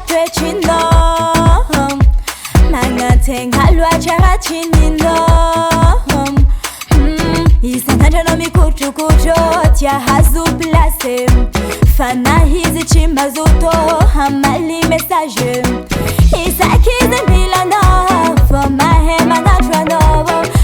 twechino mangatenga lwachara chinino isantanja no mikuchukucho tia hazu place fana hizi chimazuto hamali message isakize milano for my hema natrano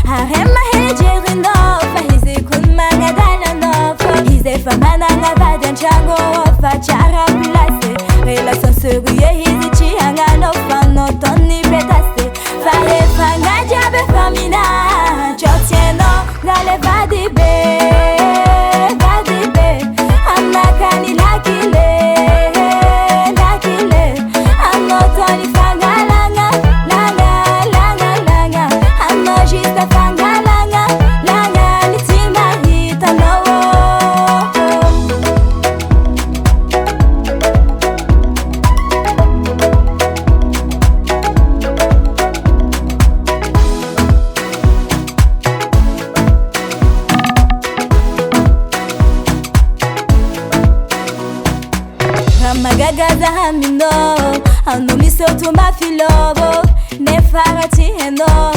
harema hejirino fahizi kunmanga dalano hize famana ngavaden chango fachara place relation seguye hizi chihanga no fano toni betase fahe fanga jabe famina chotieno gale vadibe amakani lakile amotoni fanga langa amojista fanga langa nitima hita nowo magagaza hamino ano misoto mafilobo ne farati heno